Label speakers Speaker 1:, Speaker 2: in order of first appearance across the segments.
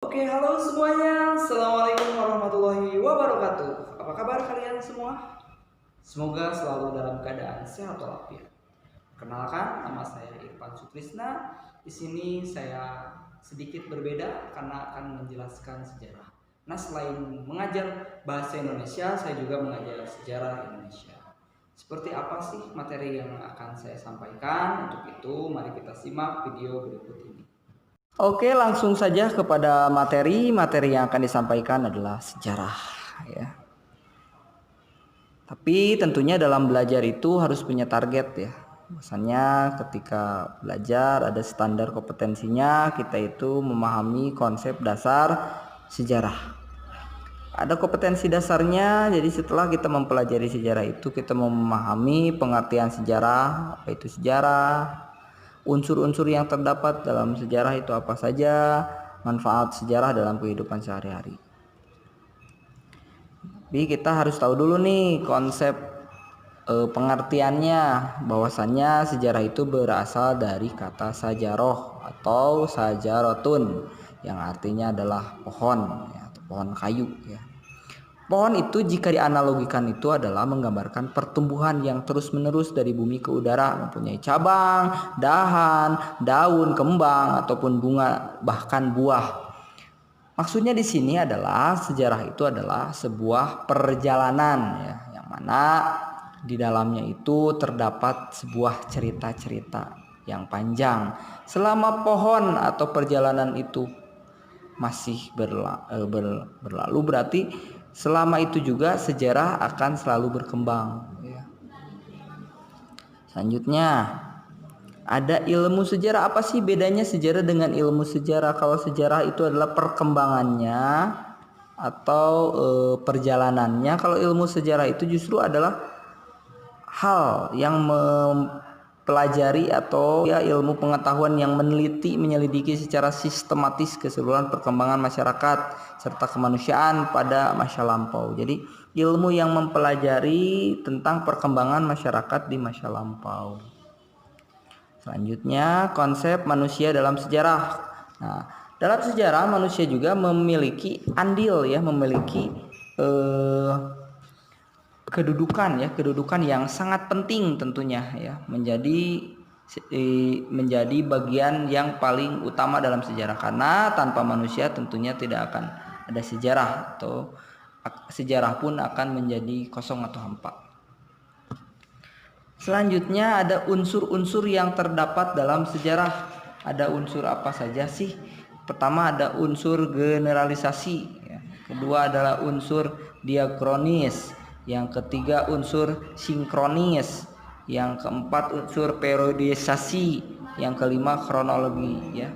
Speaker 1: Oke, halo semuanya. Assalamualaikum warahmatullahi wabarakatuh. Apa kabar kalian semua? Semoga selalu dalam keadaan sehat walafiat. Kenalkan, nama saya Irfan Sutrisna. Di sini saya sedikit berbeda karena akan menjelaskan sejarah. Nah, selain mengajar bahasa Indonesia, saya juga mengajar sejarah Indonesia. Seperti apa sih materi yang akan saya sampaikan? Untuk itu, mari kita simak video berikut ini. Oke, langsung saja kepada materi. Materi yang akan disampaikan adalah sejarah, ya. Tapi tentunya dalam belajar itu harus punya target, ya. Misalnya ketika belajar ada standar kompetensinya, kita itu memahami konsep dasar sejarah. Ada kompetensi dasarnya, jadi setelah kita mempelajari sejarah itu kita memahami pengertian sejarah, apa itu sejarah, unsur-unsur yang terdapat dalam sejarah itu apa saja, manfaat sejarah dalam kehidupan sehari-hari. Jadi kita harus tahu dulu nih konsep pengertiannya, bahwasannya sejarah itu berasal dari kata sajaroh atau sajarotun yang artinya adalah pohon, ya, atau pohon kayu, ya. Pohon itu jika dianalogikan itu adalah menggambarkan pertumbuhan yang terus-menerus dari bumi ke udara, mempunyai cabang, dahan, daun, kembang ataupun bunga, bahkan buah. Maksudnya di sini adalah sejarah itu adalah sebuah perjalanan, ya, yang mana di dalamnya itu terdapat sebuah cerita-cerita yang panjang. Selama pohon atau perjalanan itu masih berlalu, berarti selama itu juga sejarah akan selalu berkembang, ya. Selanjutnya ada ilmu sejarah. Apa sih bedanya sejarah dengan ilmu sejarah? Kalau sejarah itu adalah perkembangannya atau perjalanannya. Kalau ilmu sejarah itu justru adalah hal yang mempelajari atau ya ilmu pengetahuan yang meneliti, menyelidiki secara sistematis keseluruhan perkembangan masyarakat serta kemanusiaan pada masa lampau. Jadi ilmu yang mempelajari tentang perkembangan masyarakat di masa lampau. Selanjutnya konsep manusia dalam sejarah. Nah, dalam sejarah manusia juga memiliki andil, ya, memiliki kedudukan yang sangat penting tentunya, ya, menjadi bagian yang paling utama dalam sejarah, karena tanpa manusia tentunya tidak akan ada sejarah, atau sejarah pun akan menjadi kosong atau hampa. Selanjutnya ada unsur-unsur yang terdapat dalam sejarah. Ada unsur apa saja sih? Pertama ada unsur generalisasi, ya. Kedua adalah unsur diakronis. Yang ketiga unsur sinkronis. Yang keempat unsur periodisasi. Yang kelima kronologi, ya.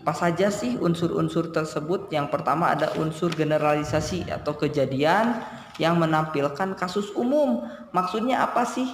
Speaker 1: Apa saja sih unsur-unsur tersebut? Yang pertama ada unsur generalisasi atau kejadian yang menampilkan kasus umum. Maksudnya apa sih?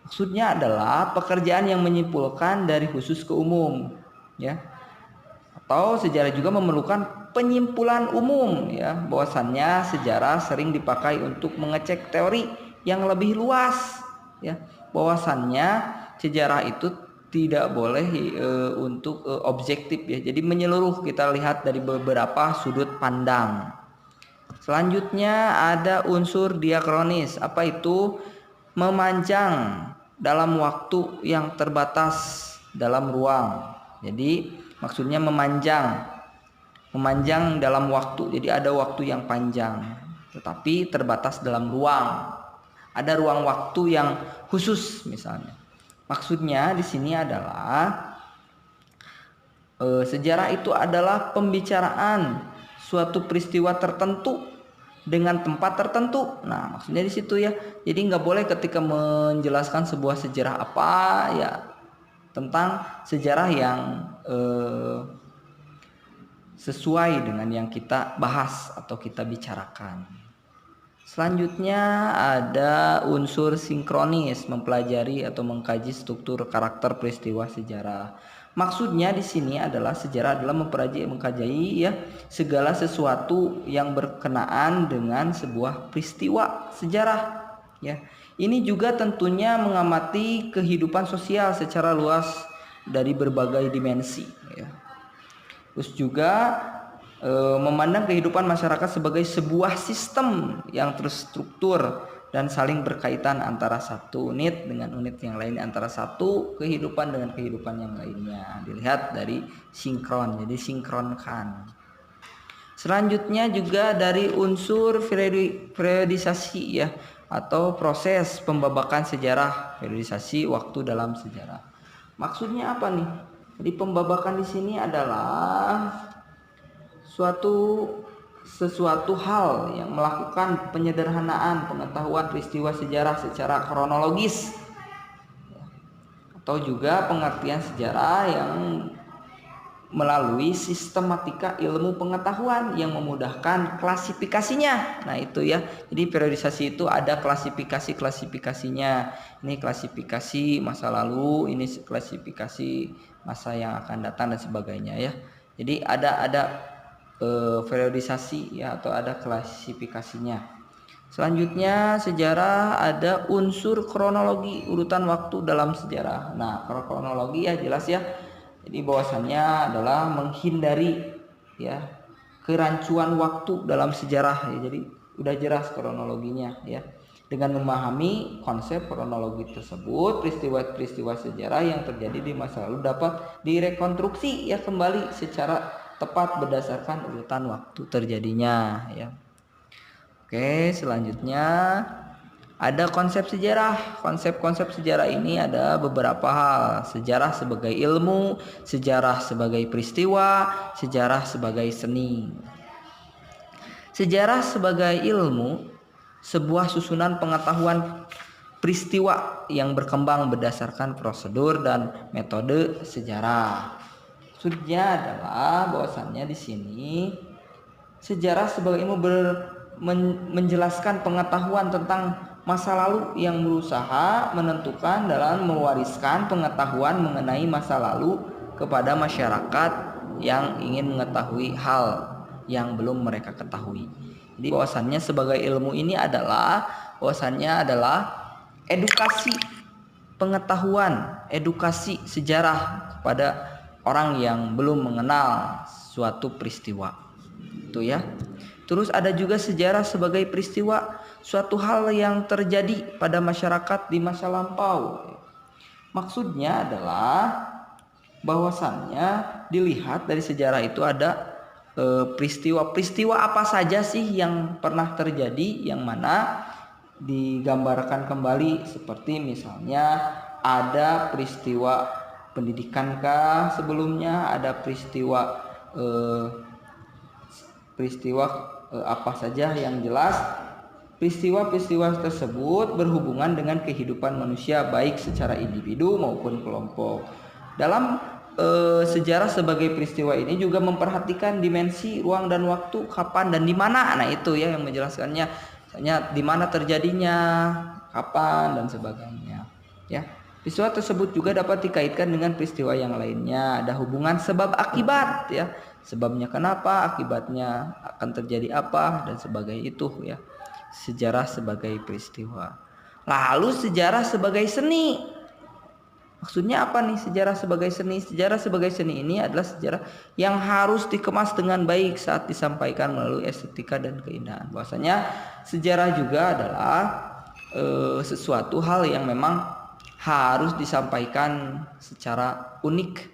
Speaker 1: Maksudnya adalah pekerjaan yang menyimpulkan dari khusus ke umum, ya. Atau sejarah juga memerlukan penyimpulan umum, ya. Bahwasannya sejarah sering dipakai untuk mengecek teori yang lebih luas, ya. Bahwasannya sejarah itu tidak boleh untuk objektif, ya. Jadi menyeluruh, kita lihat dari beberapa sudut pandang. Selanjutnya ada unsur diakronis. Apa itu? Memanjang dalam waktu yang terbatas dalam ruang. Jadi maksudnya memanjang dalam waktu. Jadi ada waktu yang panjang tetapi terbatas dalam ruang. Ada ruang waktu yang khusus misalnya. Maksudnya di sini adalah sejarah itu adalah pembicaraan suatu peristiwa tertentu dengan tempat tertentu. Nah, maksudnya di situ, ya. Jadi nggak boleh ketika menjelaskan sebuah sejarah apa, ya, tentang sejarah yang sesuai dengan yang kita bahas atau kita bicarakan. Selanjutnya ada unsur sinkronis, mempelajari atau mengkaji struktur karakter peristiwa sejarah. Maksudnya di sini adalah sejarah adalah mengkaji, ya, segala sesuatu yang berkenaan dengan sebuah peristiwa sejarah, ya. Ini juga tentunya mengamati kehidupan sosial secara luas dari berbagai dimensi, ya. Terus juga memandang kehidupan masyarakat sebagai sebuah sistem yang terstruktur dan saling berkaitan antara satu unit dengan unit yang lain, antara satu kehidupan dengan kehidupan yang lainnya. Dilihat dari sinkron, jadi sinkronkan. Selanjutnya juga dari unsur periodisasi ya, atau proses pembabakan sejarah, periodisasi waktu dalam sejarah. Maksudnya apa nih? Jadi pembabakan di sini adalah sesuatu hal yang melakukan penyederhanaan pengetahuan peristiwa sejarah secara kronologis, atau juga pengertian sejarah yang melalui sistematika ilmu pengetahuan yang memudahkan klasifikasinya. Nah itu ya, jadi periodisasi itu ada klasifikasinya. Ini klasifikasi masa lalu, ini klasifikasi masa yang akan datang dan sebagainya ya. Jadi ada periodisasi ya, atau ada klasifikasinya. Selanjutnya sejarah ada unsur kronologi, urutan waktu dalam sejarah. Nah kronologi ya jelas ya, jadi bahwasannya adalah menghindari ya kerancuan waktu dalam sejarah ya. Jadi udah jelas kronologinya ya. Dengan memahami konsep kronologi tersebut, peristiwa-peristiwa sejarah yang terjadi di masa lalu dapat direkonstruksi ya kembali secara tepat berdasarkan urutan waktu terjadinya ya. Oke, selanjutnya ada konsep sejarah. Konsep-konsep sejarah ini ada beberapa hal. Sejarah sebagai ilmu, sejarah sebagai peristiwa, sejarah sebagai seni. Sejarah sebagai ilmu, sebuah susunan pengetahuan peristiwa yang berkembang berdasarkan prosedur dan metode sejarah. Maksudnya adalah bahwasannya di sini sejarah sebagai ilmu menjelaskan pengetahuan tentang masa lalu yang berusaha menentukan dalam mewariskan pengetahuan mengenai masa lalu kepada masyarakat yang ingin mengetahui hal yang belum mereka ketahui. Jadi bahwasannya sebagai ilmu ini adalah edukasi pengetahuan, edukasi sejarah kepada orang yang belum mengenal suatu peristiwa. Itu ya. Terus ada juga sejarah sebagai peristiwa, suatu hal yang terjadi pada masyarakat di masa lampau. Maksudnya adalah bahwasannya dilihat dari sejarah itu ada peristiwa apa saja sih yang pernah terjadi, yang mana digambarkan kembali, seperti misalnya ada peristiwa pendidikankah sebelumnya, ada peristiwa apa saja, yang jelas peristiwa-peristiwa tersebut berhubungan dengan kehidupan manusia baik secara individu maupun kelompok. Dalam sejarah sebagai peristiwa ini juga memperhatikan dimensi ruang dan waktu, kapan dan di mana. Nah itu ya yang menjelaskannya, misalnya di mana terjadinya, kapan dan sebagainya ya. Peristiwa tersebut juga dapat dikaitkan dengan peristiwa yang lainnya. Ada hubungan sebab akibat ya. Sebabnya kenapa, akibatnya akan terjadi apa dan sebagainya, itu ya. Sejarah sebagai peristiwa. Lalu sejarah sebagai seni. Maksudnya apa nih sejarah sebagai seni? Sejarah sebagai seni ini adalah sejarah yang harus dikemas dengan baik saat disampaikan melalui estetika dan keindahan. Bahwasanya sejarah juga adalah sesuatu hal yang memang harus disampaikan secara unik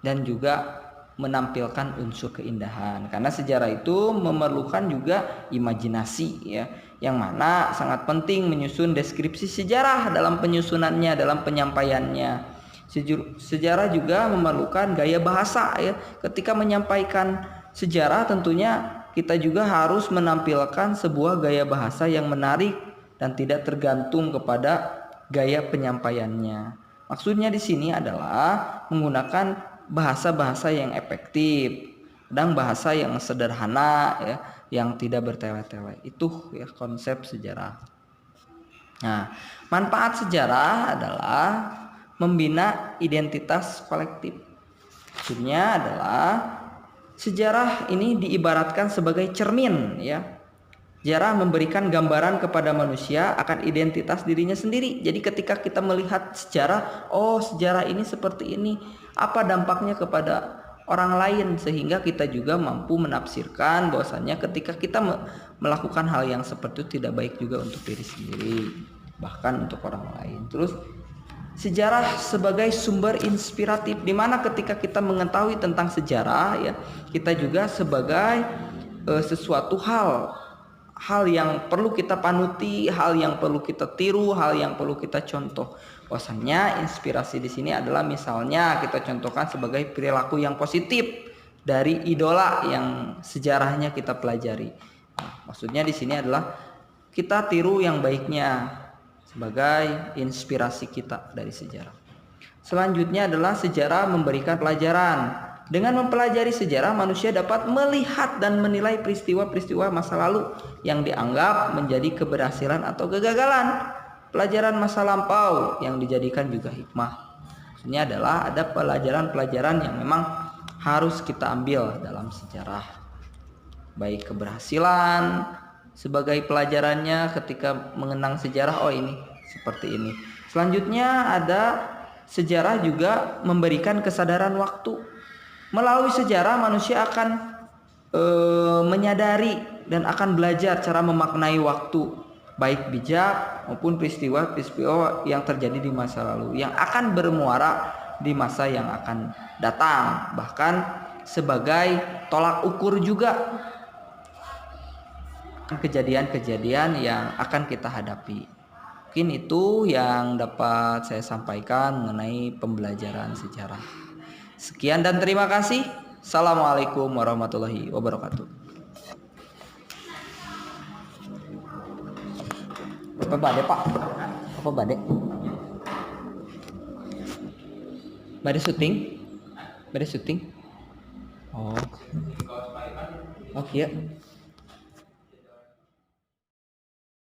Speaker 1: dan juga menampilkan unsur keindahan, karena sejarah itu memerlukan juga imajinasi ya, yang mana sangat penting menyusun deskripsi sejarah dalam penyusunannya, dalam penyampaiannya. Sejarah juga memerlukan gaya bahasa ya. Ketika menyampaikan sejarah tentunya kita juga harus menampilkan sebuah gaya bahasa yang menarik dan tidak tergantung kepada gaya penyampaiannya. Maksudnya di sini adalah menggunakan bahasa-bahasa yang efektif, dan bahasa yang sederhana ya, yang tidak bertele-tele. Itu ya konsep sejarah. Nah, manfaat sejarah adalah membina identitas kolektif. Maksudnya adalah sejarah ini diibaratkan sebagai cermin ya. Sejarah memberikan gambaran kepada manusia akan identitas dirinya sendiri. Jadi ketika kita melihat sejarah, oh sejarah ini seperti ini, apa dampaknya kepada orang lain, sehingga kita juga mampu menafsirkan bahwasannya ketika kita melakukan hal yang seperti itu tidak baik juga untuk diri sendiri, bahkan untuk orang lain. Terus sejarah sebagai sumber inspiratif, di mana ketika kita mengetahui tentang sejarah ya, kita juga sebagai sesuatu hal yang perlu kita panuti, hal yang perlu kita tiru, hal yang perlu kita contoh. Bahwasanya inspirasi di sini adalah misalnya kita contohkan sebagai perilaku yang positif dari idola yang sejarahnya kita pelajari. Nah, maksudnya di sini adalah kita tiru yang baiknya sebagai inspirasi kita dari sejarah. Selanjutnya adalah sejarah memberikan pelajaran. Dengan mempelajari sejarah, manusia dapat melihat dan menilai peristiwa-peristiwa masa lalu yang dianggap menjadi keberhasilan atau kegagalan. Pelajaran masa lampau yang dijadikan juga hikmah. Maksudnya adalah ada pelajaran-pelajaran yang memang harus kita ambil dalam sejarah. Baik keberhasilan sebagai pelajarannya ketika mengenang sejarah, oh ini seperti ini. Selanjutnya ada sejarah juga memberikan kesadaran waktu. Melalui sejarah manusia akan menyadari dan akan belajar cara memaknai waktu, baik bijak maupun peristiwa-peristiwa yang terjadi di masa lalu yang akan bermuara di masa yang akan datang, bahkan sebagai tolak ukur juga kejadian-kejadian yang akan kita hadapi. Mungkin itu yang dapat saya sampaikan mengenai pembelajaran sejarah. Sekian dan terima kasih. Assalamualaikum warahmatullahi wabarakatuh. Apa bade pak? Apa bade? Bade syuting? Bade syuting? Oh. Oh iya.